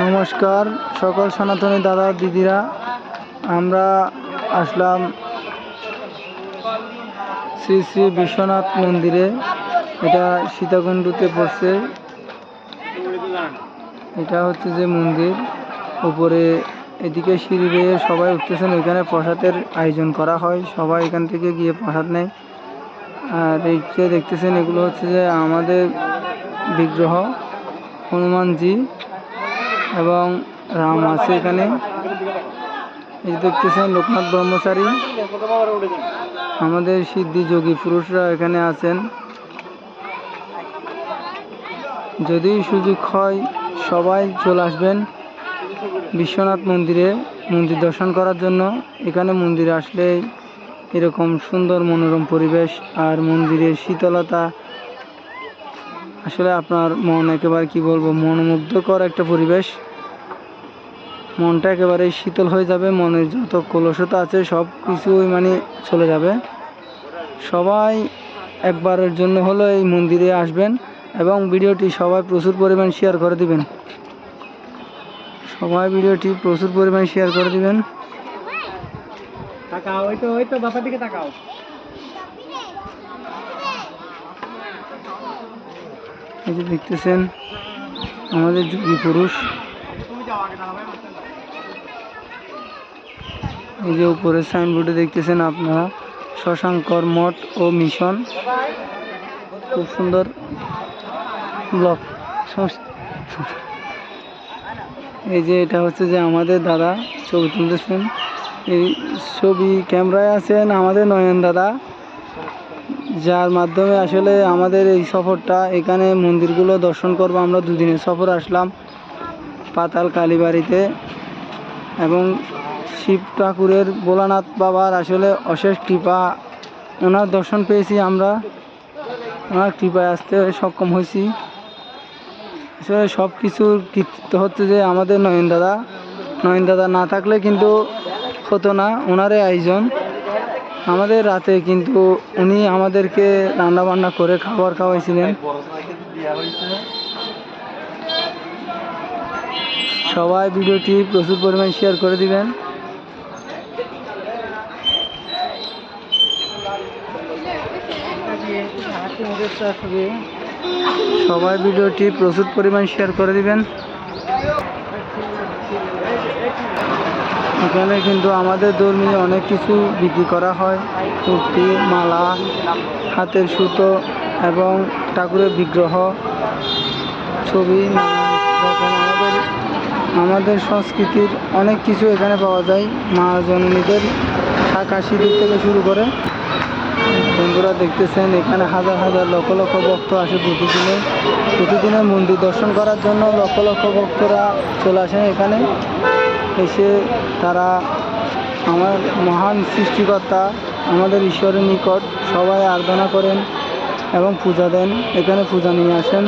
নমস্কার সকল সনাতনী দাদা দিদিরা, আমরা আসলাম শ্রী শ্রী বিশ্বনাথ মন্দিরে। এটা সীতাকুণ্ডুতে পড়ছে। এটা হচ্ছে যে মন্দির, উপরে এদিকে সিঁড়ি বেয়ে সবাই উঠতেছেন। এখানে প্রসাদের আয়োজন করা হয়, সবাই এখান থেকে গিয়ে প্রসাদ নেয়। আর এই যে দেখতেছেন, এগুলো হচ্ছে যে আমাদের বিগ্রহ হনুমানজি এবং রাম আছে এখানে। এই দেখতেছেন লোকনাথ ব্রহ্মচারী, আমাদের সিদ্ধি যোগী পুরুষরা এখানে আছেন। যদি সুযোগ হয় সবাই চলে আসবেন বিশ্বনাথ মন্দিরে মন্দির দর্শন করার জন্য। এখানে মন্দিরে আসলে এরকম সুন্দর মনোরম পরিবেশ আর মন্দিরের শীতলতা, আসলে আপনার মন একেবারে কি বলবো, মনোমুগ্ধকর একটা পরিবেশ। মনটা একেবারে শীতল হয়ে যাবে, মনের যত কলুষতা আছে সব কিছুই মানে চলে যাবে। সবাই একবারের জন্য হলো এই মন্দিরে আসবেন এবং ভিডিওটি সবাই প্রচুর পরিমাণ শেয়ার করে দিবেন। সবাই ভিডিওটি প্রচুর পরিমাণ শেয়ার করে দিবেন। তাকাও, ওই তো বাবার দিকে তাকাও। এই যে দেখতেছেন আমাদের যোগী পুরুষ। এই যে উপরে সাইনবোর্ডে দেখতেছেন আপনারা শশাঙ্কর মঠ ও মিশন, খুব সুন্দর ব্লক। এই যে এটা হচ্ছে যে আমাদের দাদা ছবি তুলতেছেন। এই ছবি ক্যামেরায় আছেন আমাদের নয়ন দাদা, যার মাধ্যমে আসলে আমাদের এই সফরটা, এখানে মন্দিরগুলো দর্শন করবো। আমরা দুদিনের সফর আসলাম পাতাল কালীবাড়িতে, এবং শিব ঠাকুরের ভোলানাথ বাবার আসলে অশেষ কৃপা, ওনার দর্শন পেয়েছি আমরা, ওনার কৃপায় আসতে সক্ষম হয়েছি। আসলে সব কিছুর কৃতিত্ব হচ্ছে যে আমাদের নয়ন দাদা না থাকলে কিন্তু হতো না ওনারই আয়োজন। আমাদের রাতে কিন্তু উনি আমাদেরকে রান্না বান্না করে খাবার খাওয়াইছিলেন। সবাই ভিডিওটি প্রচুর পরিমাণ শেয়ার করে দিবেন। সবাই ভিডিওটি প্রচুর পরিমাণ শেয়ার করে দিবেন। এখানে কিন্তু আমাদের ধর্মীয় অনেক কিছু বিক্রি করা হয়, কুর্তি, মালা, হাতের সুতো এবং ঠাকুরের বিগ্রহ, ছবি, আমাদের সংস্কৃতির অনেক কিছু এখানে পাওয়া যায়। মা জননীদের শাঁখা সিঁদুর থেকে শুরু করে। বন্ধুরা দেখতেছেন এখানে হাজার হাজার লক্ষ লক্ষ ভক্ত আসে প্রতিদিনের মন্দির দর্শন করার জন্য। লক্ষ লক্ষ ভক্তরা চলে আসেন এখানে, এসে তারা আমার মহান সৃষ্টিকর্তা আমাদের ঈশ্বরের নিকট সবাই আরাধনা করেন এবং পূজা দেন। এখানে পূজা নিয়ে আসেন।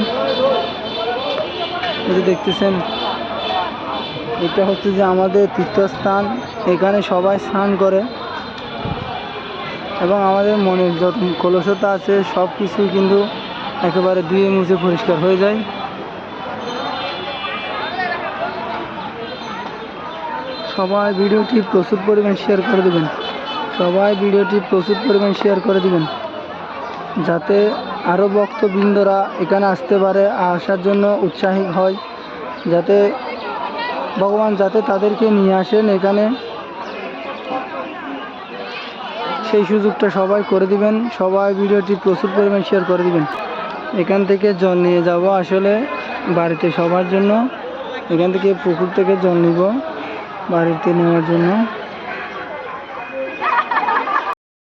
এই যে দেখতেছেন এটা হচ্ছে যে আমাদের তীর্থস্থান, এখানে সবাই স্নান করে এবং আমাদের মনের যত কলুষতা আছে সব কিছুই কিন্তু একেবারে ধুয়ে মুছে পরিষ্কার হয়ে যায়। সবাই ভিডিওটি প্রচুর পরিমাণ শেয়ার করে দেবেন। সবাই ভিডিওটি প্রচুর পরিমাণ শেয়ার করে দিবেন, যাতে আরও ভক্তবৃন্দরা এখানে আসতে পারে, আসার জন্য উৎসাহী হয়, যাতে ভগবান যাতে তাদেরকে নিয়ে আসেন এখানে, সেই সুযোগটা সবাই করে দিবেন। সবাই ভিডিওটি প্রচুর পরিমাণ শেয়ার করে দিবেন। এখান থেকে জল নিয়ে যাব আসলে বাড়িতে সবার জন্য। এখান থেকে পুকুর থেকে জল নিব বাড়িতে নেওয়ার জন্য।